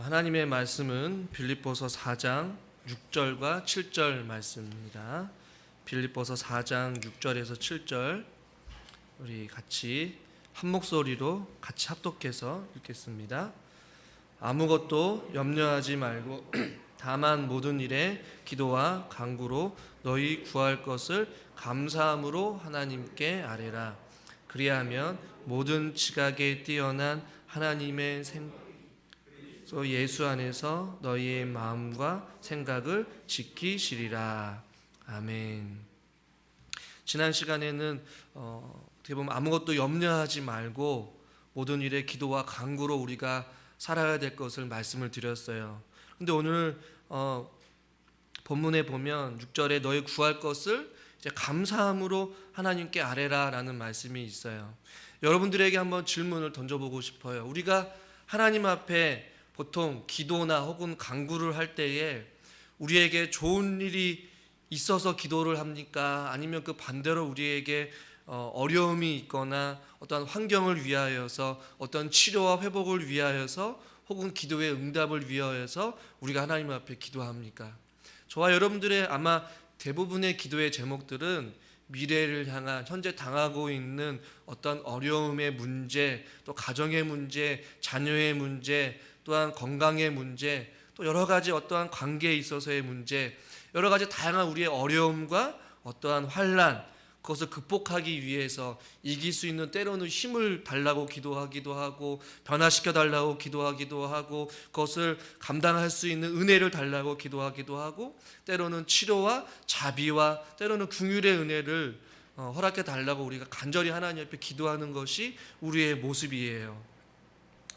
하나님의 말씀은 빌립보서 4장 6절과 7절 말씀입니다. 빌립보서 4장 6절에서 7절 우리 같이 한 목소리로 같이 합독해서 읽겠습니다. 아무것도 염려하지 말고 다만 모든 일에 기도와 간구로 너희 구할 것을 감사함으로 하나님께 아뢰라. 그리하면 모든 지각에 뛰어난 하나님의 예수 안에서 너희의 마음과 생각을 지키시리라. 아멘. 지난 시간에는 어떻게 보면 아무것도 염려하지 말고 모든 일에 기도와 간구로 우리가 살아야 될 것을 말씀을 드렸어요. 근데 오늘 본문에 보면 6절에 너희 구할 것을 이제 감사함으로 하나님께 아뢰라 라는 말씀이 있어요. 여러분들에게 한번 질문을 던져보고 싶어요. 우리가 하나님 앞에 보통 기도나 혹은 간구를 할 때에 우리에게 좋은 일이 있어서 기도를 합니까? 아니면 그 반대로 우리에게 어려움이 있거나 어떤 환경을 위하여서 어떤 치료와 회복을 위하여서 혹은 기도의 응답을 위하여서 우리가 하나님 앞에 기도합니까? 저와 여러분들의 아마 대부분의 기도의 제목들은 미래를 향한 현재 당하고 있는 어떤 어려움의 문제, 또 가정의 문제, 자녀의 문제, 또한 건강의 문제, 또 여러 가지 어떠한 관계에 있어서의 문제, 여러 가지 다양한 우리의 어려움과 어떠한 환난, 그것을 극복하기 위해서 이길 수 있는 때로는 힘을 달라고 기도하기도 하고 변화시켜 달라고 기도하기도 하고 그것을 감당할 수 있는 은혜를 달라고 기도하기도 하고 때로는 치료와 자비와 때로는 긍휼의 은혜를 허락해 달라고 우리가 간절히 하나님 앞에 기도하는 것이 우리의 모습이에요.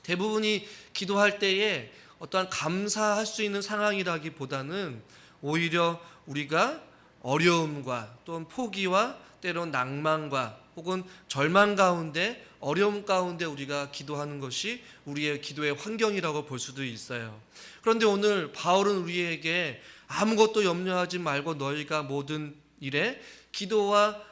대부분이 기도할 때에 어떠한 감사할 수 있는 상황이라기보다는 오히려 우리가 어려움과 또는 포기와 때론 낭만과 혹은 절망 가운데 어려움 가운데 우리가 기도하는 것이 우리의 기도의 환경이라고 볼 수도 있어요. 그런데 오늘 바울은 우리에게 아무것도 염려하지 말고 너희가 모든 일에 기도와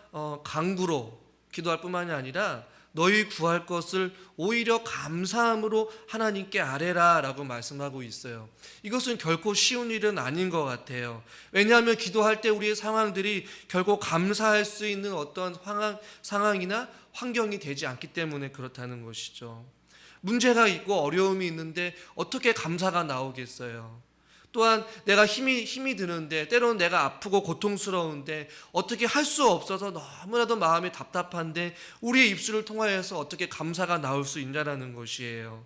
간구로 기도할 뿐만이 아니라 너희 구할 것을 오히려 감사함으로 하나님께 아뢰라 라고 말씀하고 있어요. 이것은 결코 쉬운 일은 아닌 것 같아요. 왜냐하면 기도할 때 우리의 상황들이 결코 감사할 수 있는 어떤 상황이나 환경이 되지 않기 때문에 그렇다는 것이죠. 문제가 있고 어려움이 있는데 어떻게 감사가 나오겠어요? 또한 내가 힘이 드는데 때로는 내가 아프고 고통스러운데 어떻게 할 수 없어서 너무나도 마음이 답답한데 우리의 입술을 통하여서 어떻게 감사가 나올 수 있냐라는 것이에요.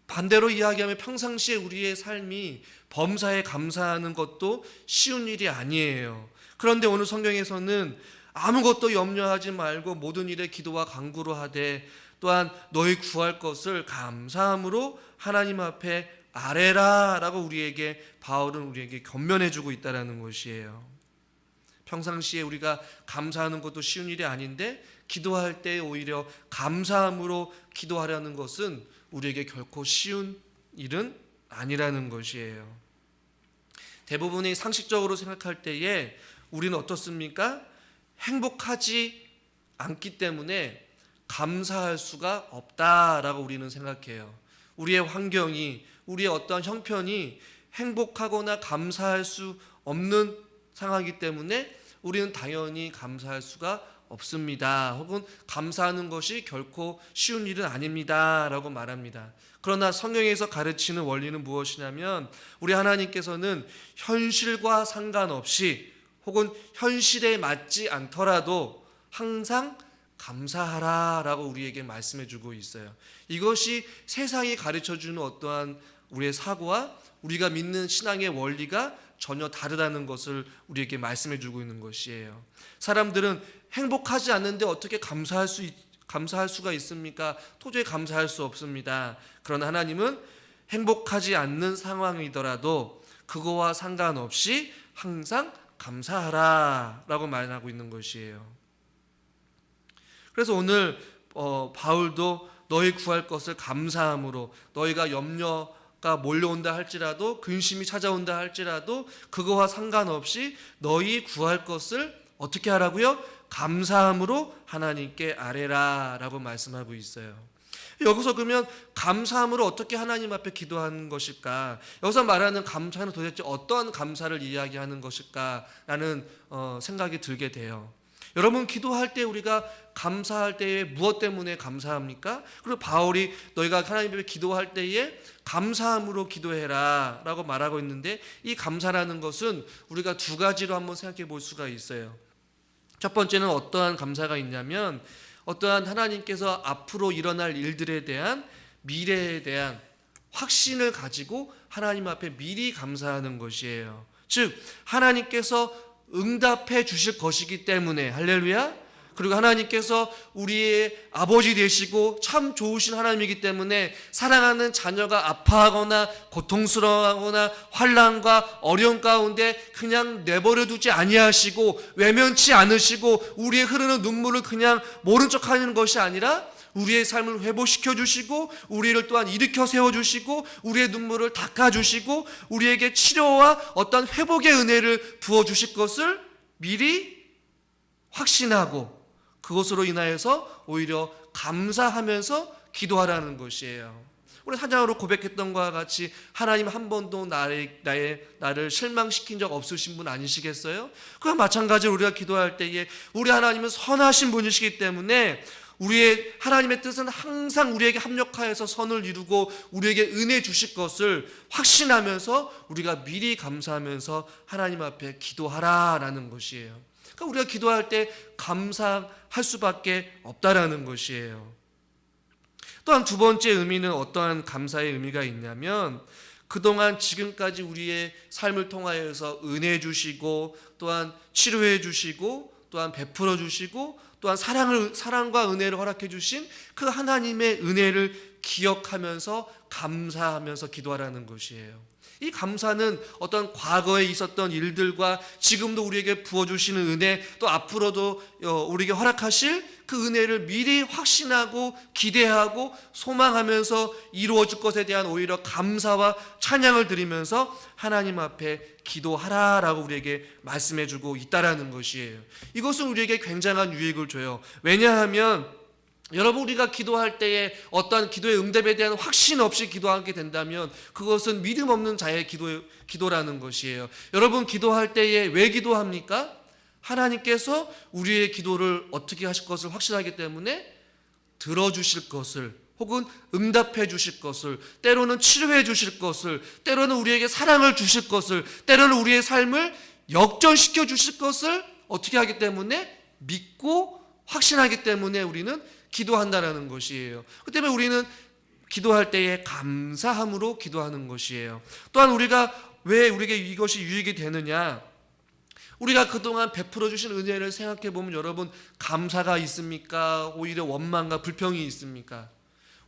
반대로 이야기하면 평상시에 우리의 삶이 범사에 감사하는 것도 쉬운 일이 아니에요. 그런데 오늘 성경에서는 아무것도 염려하지 말고 모든 일에 기도와 간구로 하되 또한 너희 구할 것을 감사함으로 하나님 앞에 아뢰라 라고 바울은 우리에게 권면해주고 있다는 것이에요. 평상시에 우리가 감사하는 것도 쉬운 일이 아닌데 기도할 때 오히려 감사함으로 기도하려는 것은 우리에게 결코 쉬운 일은 아니라는 것이에요. 대부분이 상식적으로 생각할 때에 우리는 어떻습니까? 행복하지 않기 때문에 감사할 수가 없다라고 우리는 생각해요. 우리의 환경이 우리의 어떤 형편이 행복하거나 감사할 수 없는 상황이기 때문에 우리는 당연히 감사할 수가 없습니다. 혹은 감사하는 것이 결코 쉬운 일은 아닙니다 라고 말합니다. 그러나 성경에서 가르치는 원리는 무엇이냐면 우리 하나님께서는 현실과 상관없이 혹은 현실에 맞지 않더라도 항상 감사하라 라고 우리에게 말씀해 주고 있어요. 이것이 세상이 가르쳐 주는 어떠한 우리의 사고와 우리가 믿는 신앙의 원리가 전혀 다르다는 것을 우리에게 말씀해 주고 있는 것이에요. 사람들은 행복하지 않는데 어떻게 감사할 수가 있습니까? 도저히 감사할 수 없습니다. 그러나 하나님은 행복하지 않는 상황이더라도 그거와 상관없이 항상 감사하라 라고 말하고 있는 것이에요. 그래서 오늘 바울도 너희 구할 것을 감사함으로 너희가 염려가 몰려온다 할지라도 근심이 찾아온다 할지라도 그거와 상관없이 너희 구할 것을 어떻게 하라고요? 감사함으로 하나님께 아뢰라 라고 말씀하고 있어요. 여기서 그러면 감사함으로 어떻게 하나님 앞에 기도하는 것일까? 여기서 말하는 감사는 도대체 어떤 감사를 이야기하는 것일까라는 생각이 들게 돼요. 여러분, 기도할 때 우리가 감사할 때에 무엇 때문에 감사합니까? 그리고 바울이 너희가 하나님 앞에 기도할 때에 감사함으로 기도해라 라고 말하고 있는데, 이 감사라는 것은 우리가 두 가지로 한번 생각해 볼 수가 있어요. 첫 번째는 어떠한 감사가 있냐면, 어떠한 하나님께서 앞으로 일어날 일들에 대한, 미래에 대한 확신을 가지고 하나님 앞에 미리 감사하는 것이에요. 즉 하나님께서 응답해 주실 것이기 때문에, 할렐루야. 그리고 하나님께서 우리의 아버지 되시고 참 좋으신 하나님이기 때문에 사랑하는 자녀가 아파하거나 고통스러워하거나 환난과 어려움 가운데 그냥 내버려 두지 아니하시고 외면치 않으시고 우리의 흐르는 눈물을 그냥 모른 척하는 것이 아니라 우리의 삶을 회복시켜 주시고 우리를 또한 일으켜 세워 주시고 우리의 눈물을 닦아 주시고 우리에게 치료와 어떤 회복의 은혜를 부어 주실 것을 미리 확신하고 그것으로 인하여서 오히려 감사하면서 기도하라는 것이에요. 우리 사장으로 고백했던 것과 같이 하나님 한 번도 나를 실망시킨 적 없으신 분 아니시겠어요? 그와 마찬가지로 우리가 기도할 때에 우리 하나님은 선하신 분이시기 때문에 우리의 하나님의 뜻은 항상 우리에게 합력하여서 선을 이루고 우리에게 은혜 주실 것을 확신하면서 우리가 미리 감사하면서 하나님 앞에 기도하라라는 것이에요. 그러니까 우리가 기도할 때 감사할 수밖에 없다라는 것이에요. 또한 두 번째 의미는 어떠한 감사의 의미가 있냐면, 그동안 지금까지 우리의 삶을 통하여서 은혜 주시고 또한 치료해 주시고 또한 베풀어 주시고 또한 사랑과 은혜를 허락해 주신 그 하나님의 은혜를 기억하면서 감사하면서 기도하라는 것이에요. 이 감사는 어떤 과거에 있었던 일들과 지금도 우리에게 부어주시는 은혜, 또 앞으로도 우리에게 허락하실 그 은혜를 미리 확신하고 기대하고 소망하면서 이루어질 것에 대한 오히려 감사와 찬양을 드리면서 하나님 앞에 기도하라라고 우리에게 말씀해주고 있다라는 것이에요. 이것은 우리에게 굉장한 유익을 줘요. 왜냐하면 여러분, 우리가 기도할 때에 어떠한 기도의 응답에 대한 확신 없이 기도하게 된다면 그것은 믿음 없는 자의 기도라는 것이에요. 여러분, 기도할 때에 왜 기도합니까? 하나님께서 우리의 기도를 어떻게 하실 것을 확신하기 때문에 들어주실 것을, 혹은 응답해 주실 것을, 때로는 치료해 주실 것을, 때로는 우리에게 사랑을 주실 것을, 때로는 우리의 삶을 역전시켜 주실 것을 어떻게 하기 때문에 믿고 확신하기 때문에 우리는 기도한다라는 것이에요. 그 때문에 우리는 기도할 때에 감사함으로 기도하는 것이에요. 또한 우리가 왜 우리에게 이것이 유익이 되느냐? 우리가 그동안 베풀어 주신 은혜를 생각해 보면 여러분, 감사가 있습니까? 오히려 원망과 불평이 있습니까?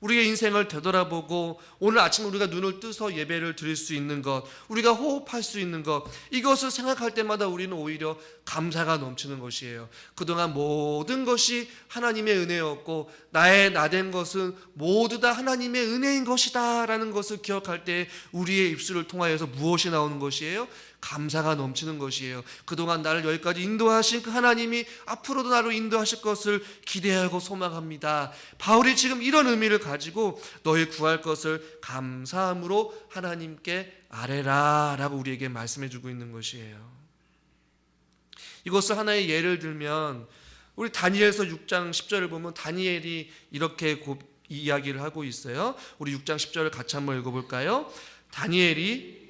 우리의 인생을 되돌아보고 오늘 아침 우리가 눈을 뜨서 예배를 드릴 수 있는 것, 우리가 호흡할 수 있는 것, 이것을 생각할 때마다 우리는 오히려 감사가 넘치는 것이에요. 그동안 모든 것이 하나님의 은혜였고 나된 것은 모두 다 하나님의 은혜인 것이다 라는 것을 기억할 때 우리의 입술을 통하여서 무엇이 나오는 것이에요? 감사가 넘치는 것이에요. 그동안 나를 여기까지 인도하신 그 하나님이 앞으로도 나를 인도하실 것을 기대하고 소망합니다. 바울이 지금 이런 의미를 가지고 너희 구할 것을 감사함으로 하나님께 아뢰라 라고 우리에게 말씀해 주고 있는 것이에요. 이것을 하나의 예를 들면 우리 다니엘서 6장 10절을 보면 다니엘이 이렇게 이야기를 하고 있어요. 우리 6장 10절을 같이 한번 읽어볼까요? 다니엘이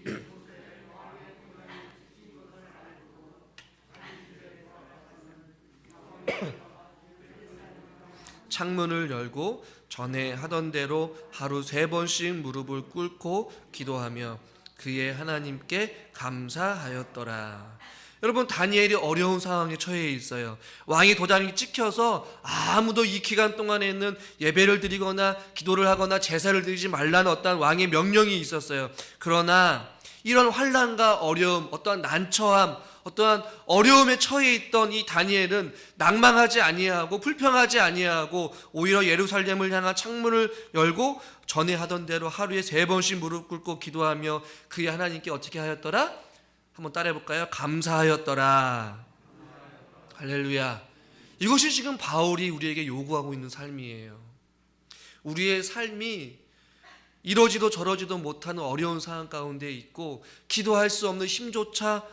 창문을 열고 전에 하던 대로 하루 3번씩 무릎을 꿇고 기도하며 그의 하나님께 감사하였더라. 여러분, 다니엘이 어려운 상황에 처해 있어요. 왕이 도장이 찍혀서 아무도 이 기간 동안에는 예배를 드리거나 기도를 하거나 제사를 드리지 말라는 어떤 왕의 명령이 있었어요. 그러나 이런 환난과 어려움, 어떠한 난처함, 어떠한 어려움에 처해 있던 이 다니엘은 낭망하지 아니하고 불평하지 아니하고 오히려 예루살렘을 향한 창문을 열고 전에 하던 대로 하루에 3번씩 무릎 꿇고 기도하며 그의 하나님께 어떻게 하였더라? 한번 따라해 볼까요? 감사하였더라. 할렐루야. 이것이 지금 바울이 우리에게 요구하고 있는 삶이에요. 우리의 삶이 이러지도 저러지도 못하는 어려운 상황 가운데 있고 기도할 수 없는 힘조차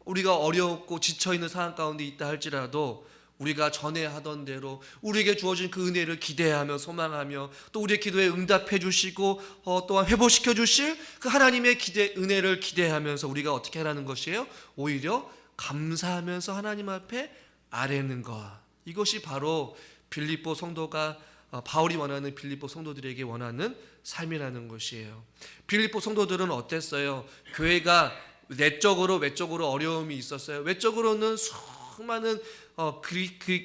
우리가 어렵고 지쳐있는 상황 가운데 있다 할지라도 우리가 전에 하던 대로 우리에게 주어진 그 은혜를 기대하며 소망하며 또 우리의 기도에 응답해 주시고 또한 회복시켜 주실 그 하나님의 은혜를 기대하면서 우리가 어떻게 하라는 것이에요? 오히려 감사하면서 하나님 앞에 아뢰는 것. 이것이 바로 빌립보 성도가 바울이 원하는 빌립보 성도들에게 원하는 삶이라는 것이에요. 빌립보 성도들은 어땠어요? 교회가 내적으로 외적으로 어려움이 있었어요. 외적으로는 수많은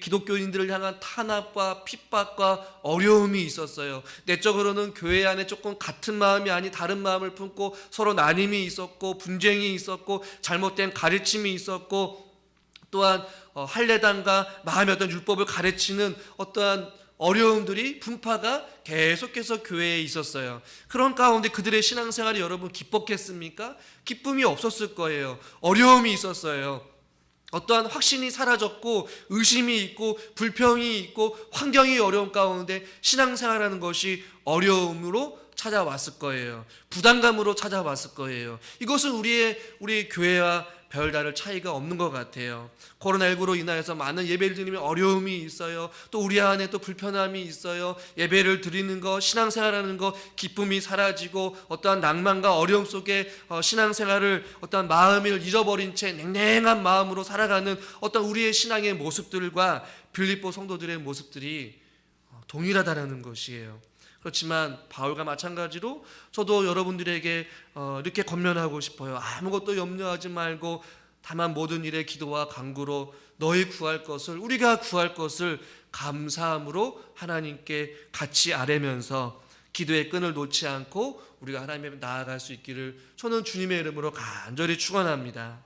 기독교인들을 향한 탄압과 핍박과 어려움이 있었어요. 내적으로는 교회 안에 조금 같은 마음이 아닌 다른 마음을 품고 서로 나눔이 있었고 분쟁이 있었고 잘못된 가르침이 있었고 또한 할례단과 마음의 어떤 율법을 가르치는 어떠한 어려움들이 분파가 계속해서 교회에 있었어요. 그런 가운데 그들의 신앙생활이 여러분 기뻤겠습니까? 기쁨이 없었을 거예요. 어려움이 있었어요. 어떠한 확신이 사라졌고 의심이 있고 불평이 있고 환경이 어려운 가운데 신앙생활하는 것이 어려움으로 찾아왔을 거예요. 부담감으로 찾아왔을 거예요. 이것은 우리 교회와 별다를 차이가 없는 것 같아요. 코로나19로 인하여서 많은 예배를 드리면 어려움이 있어요. 또 우리 안에 또 불편함이 있어요. 예배를 드리는 것, 신앙생활하는 것, 기쁨이 사라지고 어떠한 낭만과 어려움 속에 신앙생활을 어떠한 마음을 잊어버린 채 냉랭한 마음으로 살아가는 어떤 우리의 신앙의 모습들과 빌립보 성도들의 모습들이 동일하다는 것이에요. 그렇지만 바울과 마찬가지로 저도 여러분들에게 이렇게 권면하고 싶어요. 아무것도 염려하지 말고 다만 모든 일에 기도와 간구로 우리가 구할 것을 감사함으로 하나님께 같이 아뢰면서 기도의 끈을 놓지 않고 우리가 하나님 앞에 나아갈 수 있기를 저는 주님의 이름으로 간절히 축원합니다.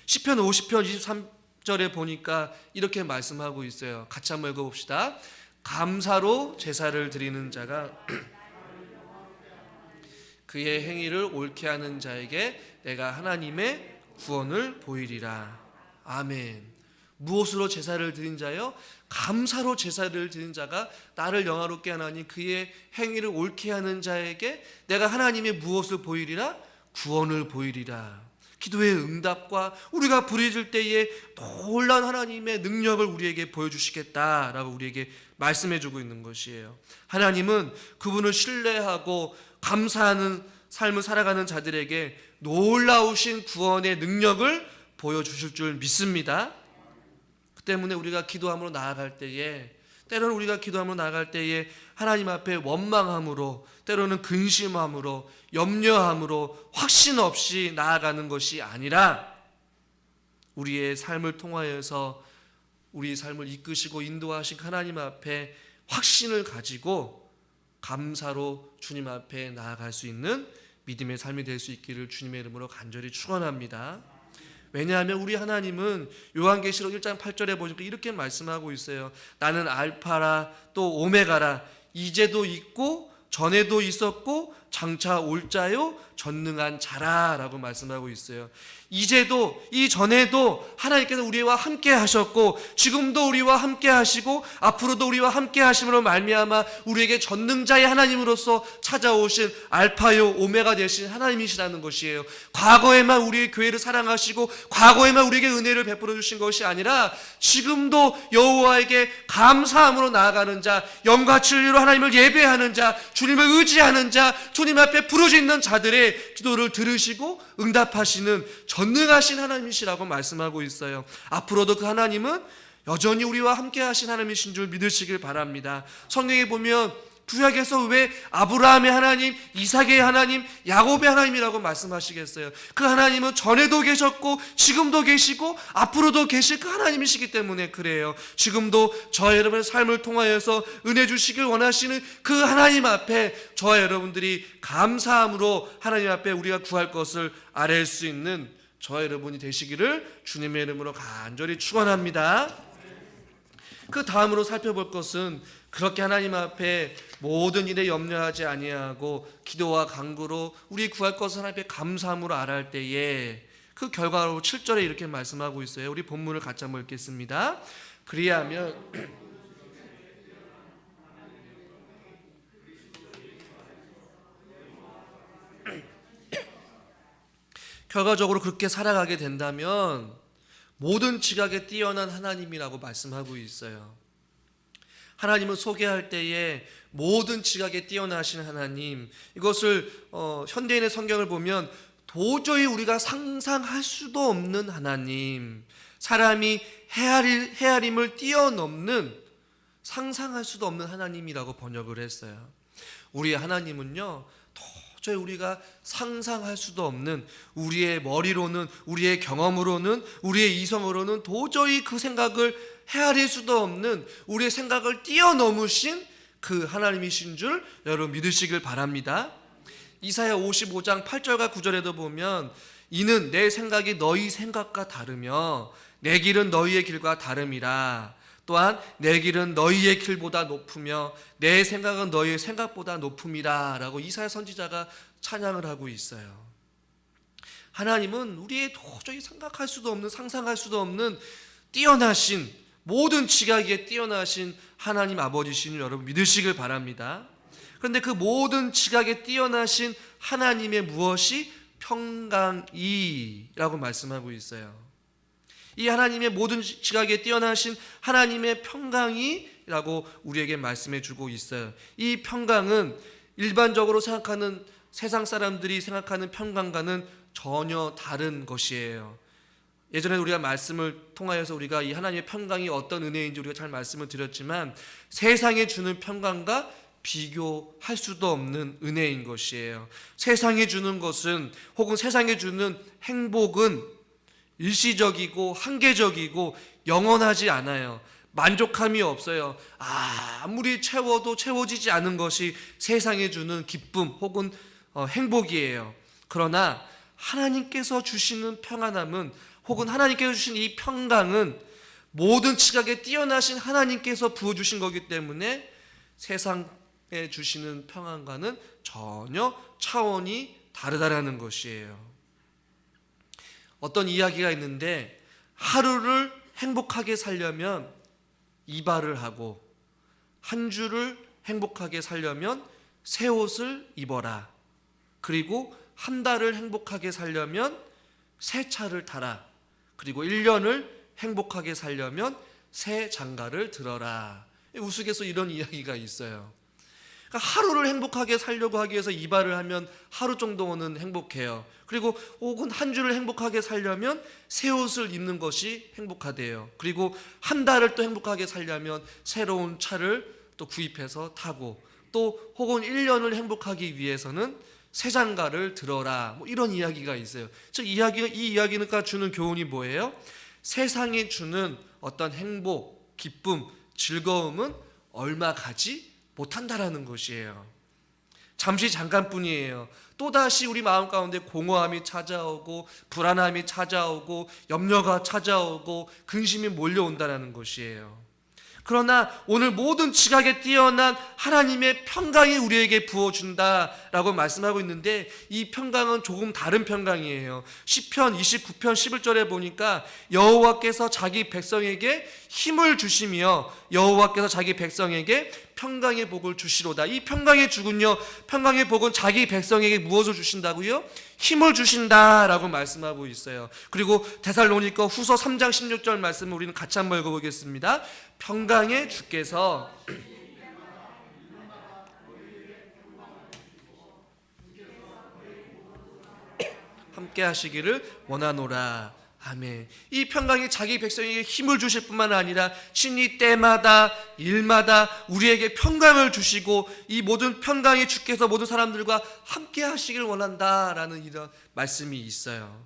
시편 50편 23절에 보니까 이렇게 말씀하고 있어요. 같이 한번 읽어봅시다. 감사로 제사를 드리는 자가 그의 행위를 옳게 하는 자에게 내가 하나님의 구원을 보이리라. 아멘. 무엇으로 제사를 드린 자요? 감사로 제사를 드린 자가 나를 영화롭게 하나니 그의 행위를 옳게 하는 자에게 내가 하나님의 무엇을 보이리라? 구원을 보이리라. 기도의 응답과 우리가 부르짖을 때에 놀라운 하나님의 능력을 우리에게 보여주시겠다라고 우리에게 말씀해주고 있는 것이에요. 하나님은 그분을 신뢰하고 감사하는 삶을 살아가는 자들에게 놀라우신 구원의 능력을 보여주실 줄 믿습니다. 그 때문에 우리가 기도함으로 나아갈 때에 때로는 우리가 기도함으로 나아갈 때에 하나님 앞에 원망함으로 때로는 근심함으로 염려함으로 확신 없이 나아가는 것이 아니라 우리의 삶을 통하여서 우리 삶을 이끄시고 인도하신 하나님 앞에 확신을 가지고 감사로 주님 앞에 나아갈 수 있는 믿음의 삶이 될 수 있기를 주님의 이름으로 간절히 축원합니다. 왜냐하면 우리 하나님은 요한계시록 1장 8절에 보니까 이렇게 말씀하고 있어요. 나는 알파라 또 오메가라. 이제도 있고 전에도 있었고 장차 올 자요 전능한 자라 라고 말씀하고 있어요. 이제도 이전에도 하나님께서 우리와 함께 하셨고 지금도 우리와 함께 하시고 앞으로도 우리와 함께 하심으로 말미암아 우리에게 전능자의 하나님으로서 찾아오신 알파요 오메가 되신 하나님이시라는 것이에요. 과거에만 우리의 교회를 사랑하시고 과거에만 우리에게 은혜를 베풀어 주신 것이 아니라 지금도 여호와에게 감사함으로 나아가는 자, 영과 진리로 하나님을 예배하는 자, 주님을 의지하는 자, 주님 앞에 부르짖는 자들의 기도를 들으시고 응답하시는 전능하신 하나님이시라고 말씀하고 있어요. 앞으로도 그 하나님은 여전히 우리와 함께 하신 하나님이신 줄 믿으시길 바랍니다. 성경에 보면 구약에서 왜 아브라함의 하나님, 이삭의 하나님, 야곱의 하나님이라고 말씀하시겠어요? 그 하나님은 전에도 계셨고 지금도 계시고 앞으로도 계실 그 하나님이시기 때문에 그래요. 지금도 저와 여러분의 삶을 통하여서 은혜 주시길 원하시는 그 하나님 앞에 저와 여러분들이 감사함으로 하나님 앞에 우리가 구할 것을 아뢰 수 있는 저와 여러분이 되시기를 주님의 이름으로 간절히 축원합니다. 그 다음으로 살펴볼 것은 그렇게 하나님 앞에 모든 일에 염려하지 아니하고 기도와 간구로 우리 구할 것을 하나님 앞에 감사함으로 아뢰할 때에 그 결과로 7절에 이렇게 말씀하고 있어요. 우리 본문을 같이 한번 읽겠습니다. 그리하면 결과적으로 그렇게 살아가게 된다면 모든 지각에 뛰어난 하나님이라고 말씀하고 있어요. 하나님을 소개할 때에 모든 지각에 뛰어나신 하나님, 이것을 현대인의 성경을 보면 도저히 우리가 상상할 수도 없는 하나님, 사람이 헤아림을 뛰어넘는 상상할 수도 없는 하나님이라고 번역을 했어요. 우리의 하나님은요, 도저히 우리가 상상할 수도 없는, 우리의 머리로는, 우리의 경험으로는, 우리의 이성으로는 도저히 그 생각을 헤아릴 수도 없는, 우리의 생각을 뛰어넘으신 그 하나님이신 줄 여러분 믿으시길 바랍니다. 이사야 55장 8절과 9절에도 보면 이는 내 생각이 너희 생각과 다르며 내 길은 너희의 길과 다름이라. 또한 내 길은 너희의 길보다 높으며 내 생각은 너희의 생각보다 높음이라 라고 이사야 선지자가 찬양을 하고 있어요. 하나님은 우리의 도저히 생각할 수도 없는, 상상할 수도 없는 뛰어나신, 모든 지각에 뛰어나신 하나님 아버지신 여러분 믿으시길 바랍니다. 그런데 그 모든 지각에 뛰어나신 하나님의 무엇이 평강이라고 말씀하고 있어요. 이 하나님의 모든 지각에 뛰어나신 하나님의 평강이라고 우리에게 말씀해 주고 있어요. 이 평강은 일반적으로 생각하는, 세상 사람들이 생각하는 평강과는 전혀 다른 것이에요. 예전에 우리가 말씀을 통하여서 우리가 이 하나님의 평강이 어떤 은혜인지 우리가 잘 말씀을 드렸지만 세상에 주는 평강과 비교할 수도 없는 은혜인 것이에요. 세상에 주는 것은, 혹은 세상에 주는 행복은 일시적이고 한계적이고 영원하지 않아요. 만족함이 없어요. 아무리 채워도 채워지지 않은 것이 세상에 주는 기쁨 혹은 행복이에요. 그러나 하나님께서 주시는 평안함은, 혹은 하나님께서 주신 이 평강은 모든 지각에 뛰어나신 하나님께서 부어주신 거기 때문에 세상에 주시는 평안과는 전혀 차원이 다르다라는 것이에요. 어떤 이야기가 있는데 하루를 행복하게 살려면 이발을 하고 한 주를 행복하게 살려면 새 옷을 입어라. 그리고 한 달을 행복하게 살려면 새 차를 타라. 그리고 1년을 행복하게 살려면 새 장가를 들어라. 우스갯소 이런 이야기가 있어요. 그러니까 하루를 행복하게 살려고 하기 위해서 이발을 하면 하루 정도는 행복해요. 그리고 혹은 한 주를 행복하게 살려면 새 옷을 입는 것이 행복하대요. 그리고 한 달을 또 행복하게 살려면 새로운 차를 또 구입해서 타고, 또 혹은 1년을 행복하기 위해서는 새 장가를 들어라. 뭐 이런 이야기가 있어요. 즉 이 이야기가 주는 교훈이 뭐예요? 세상이 주는 어떤 행복, 기쁨, 즐거움은 얼마 가지 못한다라는 것이에요. 잠시 잠깐뿐이에요. 또다시 우리 마음 가운데 공허함이 찾아오고 불안함이 찾아오고 염려가 찾아오고 근심이 몰려온다는 것이에요. 그러나 오늘 모든 지각에 뛰어난 하나님의 평강이 우리에게 부어준다라고 말씀하고 있는데, 이 평강은 조금 다른 평강이에요. 시편 29편 11절에 보니까 여호와께서 자기 백성에게 힘을 주시며 여호와께서 자기 백성에게 평강의 복을 주시로다. 이 평강의 주군요, 평강의 복은 자기 백성에게 무엇을 주신다고요? 힘을 주신다라고 말씀하고 있어요. 그리고 데살로니가 후서 3장 16절 말씀을 우리는 같이 한번 읽어보겠습니다. 평강의 주께서 함께 하시기를 원하노라. 아멘. 이 평강이 자기 백성에게 힘을 주실 뿐만 아니라 친히 때마다 일마다 우리에게 평강을 주시고, 이 모든 평강이 주께서 모든 사람들과 함께 하시길 원한다라는 이런 말씀이 있어요.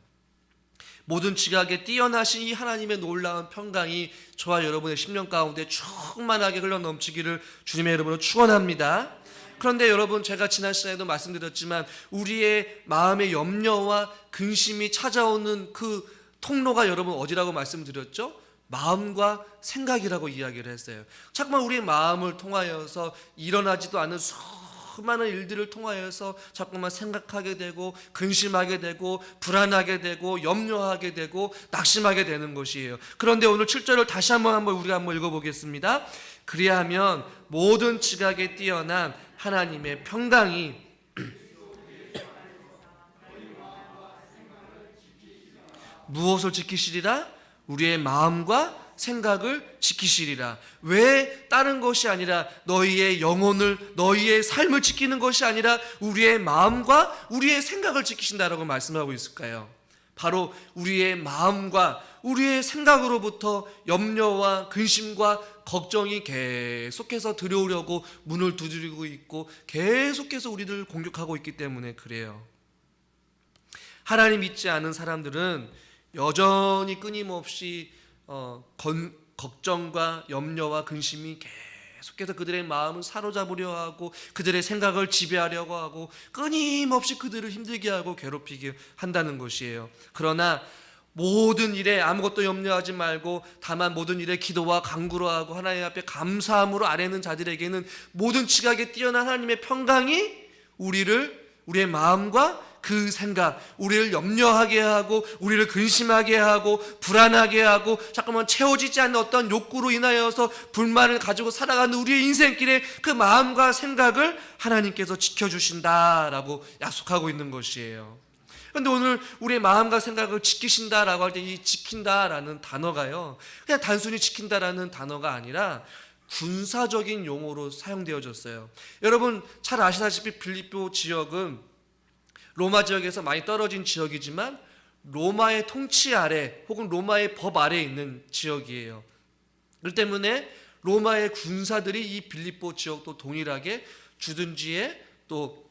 모든 지각에 뛰어나신 이 하나님의 놀라운 평강이 저와 여러분의 심령 가운데 충만하게 흘러넘치기를 주님의 이름으로 축원합니다. 그런데 여러분, 제가 지난 시간에도 말씀드렸지만 우리의 마음의 염려와 근심이 찾아오는 그 통로가 여러분 어디라고 말씀드렸죠? 마음과 생각이라고 이야기를 했어요. 자꾸만 우리의 마음을 통하여서 일어나지도 않은 수많은 일들을 통하여서 자꾸만 생각하게 되고 근심하게 되고 불안하게 되고 염려하게 되고 낙심하게 되는 것이에요. 그런데 오늘 7절을 다시 한번 우리가 한번 읽어보겠습니다. 그리하면 모든 지각에 뛰어난 하나님의 평강이 무엇을 지키시리라? 우리의 마음과 생각을 지키시리라. 왜 다른 것이 아니라 너희의 영혼을, 너희의 삶을 지키는 것이 아니라 우리의 마음과 우리의 생각을 지키신다라고 말씀하고 있을까요? 바로 우리의 마음과 우리의 생각으로부터 염려와 근심과 걱정이 계속해서 들여오려고 문을 두드리고 있고 계속해서 우리를 공격하고 있기 때문에 그래요. 하나님 믿지 않은 사람들은 여전히 끊임없이 걱정과 염려와 근심이 계속해서 그들의 마음을 사로잡으려 하고 그들의 생각을 지배하려고 하고 끊임없이 그들을 힘들게 하고 괴롭히게 한다는 것이에요. 그러나 모든 일에 아무것도 염려하지 말고 다만 모든 일에 기도와 간구로 하고 하나님 앞에 감사함으로 아뢰는 자들에게는 모든 지각에 뛰어난 하나님의 평강이 우리의 마음과 그 생각, 우리를 염려하게 하고 우리를 근심하게 하고 불안하게 하고 자꾸만 채워지지 않는 어떤 욕구로 인하여서 불만을 가지고 살아가는 우리의 인생길에 그 마음과 생각을 하나님께서 지켜주신다라고 약속하고 있는 것이에요. 그런데 오늘 우리의 마음과 생각을 지키신다라고 할 때 이 지킨다라는 단어가요, 그냥 단순히 지킨다라는 단어가 아니라 군사적인 용어로 사용되어졌어요. 여러분 잘 아시다시피 빌립보 지역은 로마 지역에서 많이 떨어진 지역이지만 로마의 통치 아래 혹은 로마의 법 아래에 있는 지역이에요. 그렇기 때문에 로마의 군사들이 이 빌립보 지역도 동일하게 주둔지에 또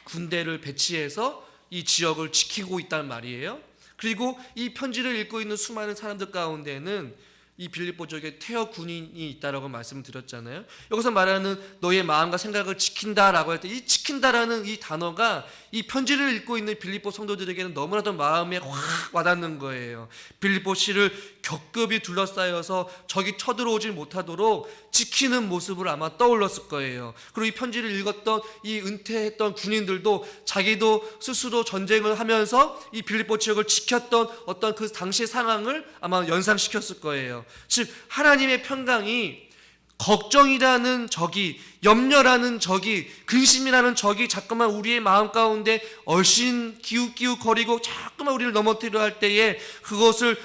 군대를 배치해서 이 지역을 지키고 있단 말이에요. 그리고 이 편지를 읽고 있는 수많은 사람들 가운데는 이 빌립보 지역에 태어 군인이 있다라고 말씀을 드렸잖아요. 여기서 말하는 너의 마음과 생각을 지킨다라고 할 때 이 지킨다라는 이 단어가 이 편지를 읽고 있는 빌립보 성도들에게는 너무나도 마음에 확 와닿는 거예요. 빌립보시를 겹겹이 둘러싸여서 적이 쳐들어오지 못하도록 지키는 모습을 아마 떠올렸을 거예요. 그리고 이 편지를 읽었던 이 은퇴했던 군인들도 자기도 스스로 전쟁을 하면서 이 빌립보 지역을 지켰던 어떤 그 당시의 상황을 아마 연상시켰을 거예요. 즉 하나님의 평강이 걱정이라는 적이, 염려라는 적이, 근심이라는 적이 자꾸만 우리의 마음 가운데 얼씬 기웃기웃거리고 자꾸만 우리를 넘어뜨려 할 때에 그것을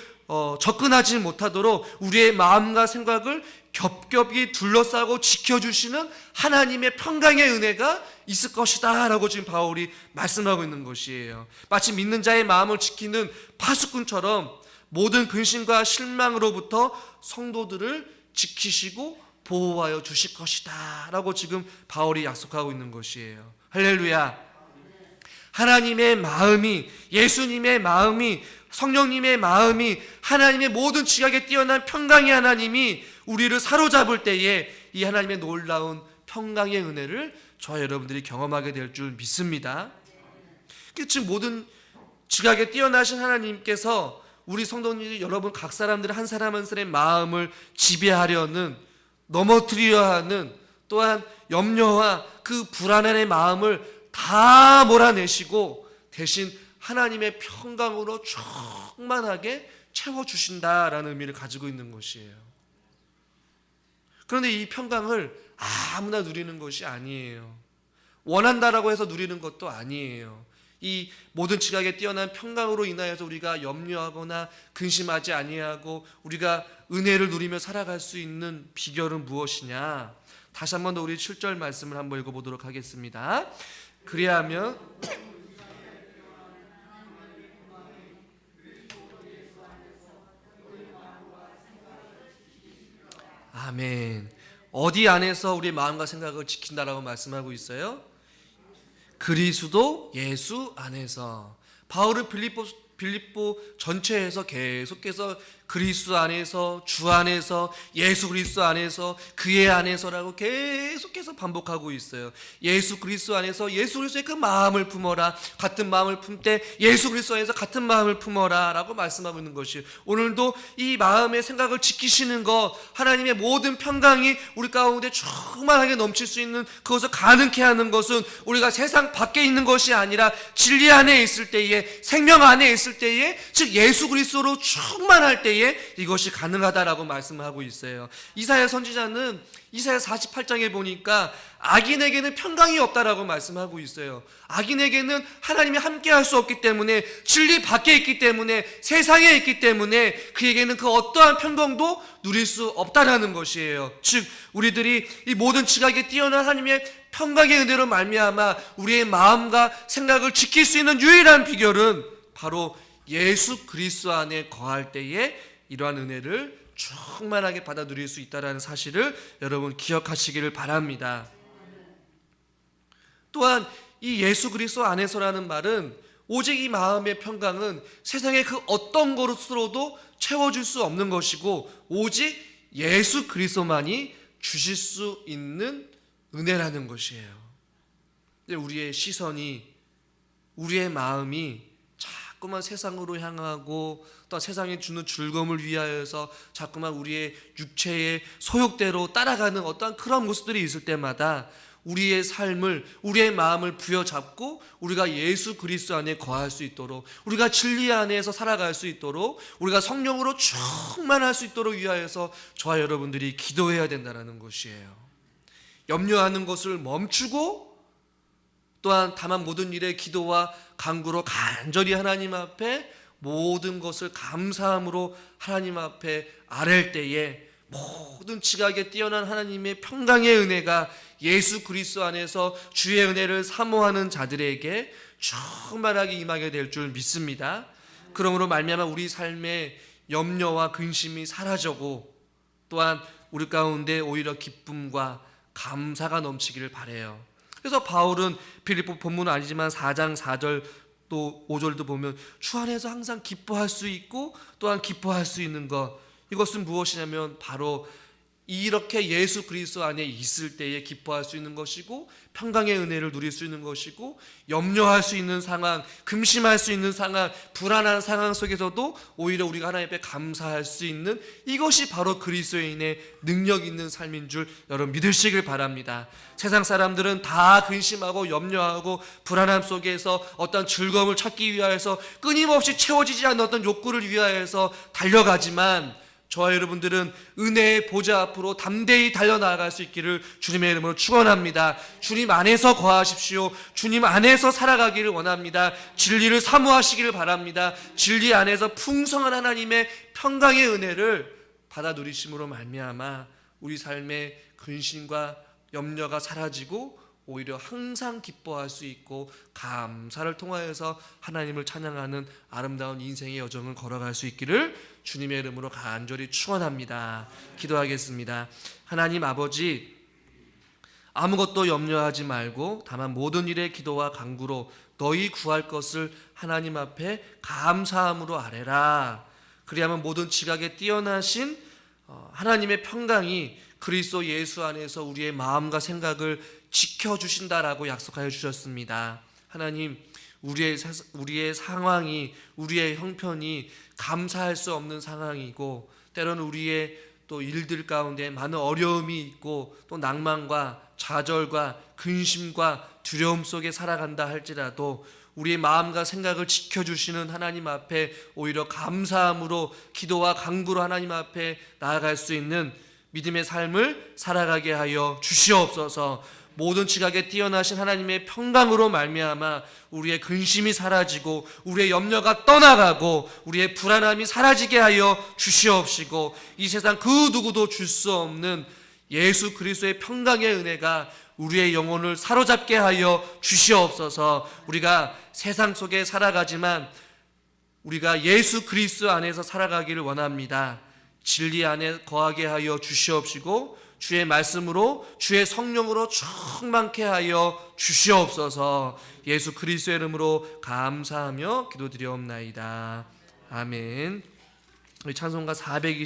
접근하지 못하도록 우리의 마음과 생각을 겹겹이 둘러싸고 지켜주시는 하나님의 평강의 은혜가 있을 것이다 라고 지금 바울이 말씀하고 있는 것이에요. 마치 믿는 자의 마음을 지키는 파수꾼처럼 모든 근심과 실망으로부터 성도들을 지키시고 보호하여 주실 것이다 라고 지금 바울이 약속하고 있는 것이에요. 할렐루야. 하나님의 마음이, 예수님의 마음이, 성령님의 마음이, 하나님의 모든 지각에 뛰어난 평강의 하나님이 우리를 사로잡을 때에 이 하나님의 놀라운 평강의 은혜를 저와 여러분들이 경험하게 될 줄 믿습니다. 지금 모든 지각에 뛰어나신 하나님께서 우리 성도님 여러분 각 사람들 한 사람 한 사람의 마음을 지배하려는, 넘어뜨리려 하는, 또한 염려와 그 불안함의 마음을 다 몰아내시고 대신 하나님의 평강으로 충만하게 채워주신다라는 의미를 가지고 있는 것이에요. 그런데 이 평강을 아무나 누리는 것이 아니에요. 원한다라고 해서 누리는 것도 아니에요. 이 모든 지각에 뛰어난 평강으로 인하여서 우리가 염려하거나 근심하지 아니하고 우리가 은혜를 누리며 살아갈 수 있는 비결은 무엇이냐? 다시 한 번 더 우리 7절 말씀을 한번 읽어보도록 하겠습니다. 그리하면 아멘. 어디 안에서 우리의 마음과 생각을 지킨다라고 말씀하고 있어요? 그리스도 예수 안에서. 바울은 빌립보 전체에서 계속해서 그리스도 안에서, 주 안에서, 예수 그리스도 안에서, 그의 안에서라고 계속해서 반복하고 있어요. 예수 그리스도 안에서 예수 그리스도의 그 마음을 품어라. 같은 마음을 품되 예수 그리스도 안에서 같은 마음을 품어라 라고 말씀하고 있는 것이에요. 오늘도 이 마음의 생각을 지키시는 것, 하나님의 모든 평강이 우리 가운데 충만하게 넘칠 수 있는 그것을 가능케 하는 것은 우리가 세상 밖에 있는 것이 아니라 진리 안에 있을 때에, 생명 안에 있을 때에, 즉 예수 그리스도로 충만할 때에 때에 이것이 가능하다라고 말씀하고 있어요. 이사야 선지자는 이사야 48장에 보니까 악인에게는 평강이 없다라고 말씀하고 있어요. 악인에게는 하나님이 함께할 수 없기 때문에, 진리 밖에 있기 때문에, 세상에 있기 때문에 그에게는 그 어떠한 평강도 누릴 수 없다라는 것이에요. 즉 우리들이 이 모든 지각에 뛰어난 하나님의 평강의 은혜로 말미암아 우리의 마음과 생각을 지킬 수 있는 유일한 비결은 바로 예수 그리스도 안에 거할 때에 이러한 은혜를 충만하게 받아 누릴 수 있다는 사실을 여러분 기억하시기를 바랍니다. 또한 이 예수 그리스도 안에서라는 말은 오직 이 마음의 평강은 세상의 그 어떤 것으로도 채워줄 수 없는 것이고 오직 예수 그리스도만이 주실 수 있는 은혜라는 것이에요. 우리의 시선이, 우리의 마음이 자꾸만 세상으로 향하고 또 세상에 주는 즐거움을 위하여서 자꾸만 우리의 육체의 소욕대로 따라가는 어떠한 그런 모습들이 있을 때마다 우리의 삶을, 우리의 마음을 부여잡고 우리가 예수 그리스도 안에 거할 수 있도록, 우리가 진리 안에서 살아갈 수 있도록, 우리가 성령으로 충만할 수 있도록 위하여서 저와 여러분들이 기도해야 된다는 것이에요. 염려하는 것을 멈추고 또한 다만 모든 일에 기도와 간구로 간절히 하나님 앞에 모든 것을 감사함으로 하나님 앞에 아랠 때에 모든 지각에 뛰어난 하나님의 평강의 은혜가 예수 그리스도 안에서 주의 은혜를 사모하는 자들에게 충만하게 임하게 될 줄 믿습니다. 그러므로 말미암아 우리 삶의 염려와 근심이 사라지고 또한 우리 가운데 오히려 기쁨과 감사가 넘치기를 바라요. 그래서 바울은 빌립보 본문은 아니지만 4장 4절 또 5절도 보면 주 안에서 항상 기뻐할 수 있고 또한 기뻐할 수 있는 것, 이것은 무엇이냐면 바로 이렇게 예수 그리스도 안에 있을 때에 기뻐할 수 있는 것이고 평강의 은혜를 누릴 수 있는 것이고 염려할 수 있는 상황, 근심할 수 있는 상황, 불안한 상황 속에서도 오히려 우리가 하나님 앞에 감사할 수 있는 이것이 바로 그리스도인의 능력 있는 삶인 줄 여러분 믿으시길 바랍니다. 세상 사람들은 다 근심하고 염려하고 불안함 속에서 어떤 즐거움을 찾기 위하여서 끊임없이 채워지지 않는 어떤 욕구를 위하여서 달려가지만 저와 여러분들은 은혜의 보좌 앞으로 담대히 달려나갈 수 있기를 주님의 이름으로 축원합니다. 주님 안에서 거하십시오. 주님 안에서 살아가기를 원합니다. 진리를 사모하시기를 바랍니다. 진리 안에서 풍성한 하나님의 평강의 은혜를 받아 누리심으로 말미암아 우리 삶의 근심과 염려가 사라지고 오히려 항상 기뻐할 수 있고 감사를 통하여서 하나님을 찬양하는 아름다운 인생의 여정을 걸어갈 수 있기를 주님의 이름으로 간절히 축원합니다. 기도하겠습니다. 하나님 아버지, 아무것도 염려하지 말고 다만 모든 일에 기도와 간구로 너희 구할 것을 하나님 앞에 감사함으로 아뢰라. 그리하면 모든 지각에 뛰어나신 하나님의 평강이 그리스도 예수 안에서 우리의 마음과 생각을 지켜주신다라고 약속하여 주셨습니다. 하나님, 우리의 상황이, 우리의 형편이 감사할 수 없는 상황이고 때로는 우리의 또 일들 가운데 많은 어려움이 있고 또 낭만과 좌절과 근심과 두려움 속에 살아간다 할지라도 우리의 마음과 생각을 지켜주시는 하나님 앞에 오히려 감사함으로 기도와 간구로 하나님 앞에 나아갈 수 있는 믿음의 삶을 살아가게 하여 주시옵소서. 모든 지각에 뛰어나신 하나님의 평강으로 말미암아 우리의 근심이 사라지고 우리의 염려가 떠나가고 우리의 불안함이 사라지게 하여 주시옵시고 이 세상 그 누구도 줄 수 없는 예수 그리스도의 평강의 은혜가 우리의 영혼을 사로잡게 하여 주시옵소서. 우리가 세상 속에 살아가지만 우리가 예수 그리스도 안에서 살아가기를 원합니다. 진리 안에 거하게 하여 주시옵시고 주의 말씀으로 주의 성령으로 충만케 하여 주시옵소서. 예수 그리스도의 이름으로 감사하며 기도드리옵나이다. 아멘. 우리 찬송가 420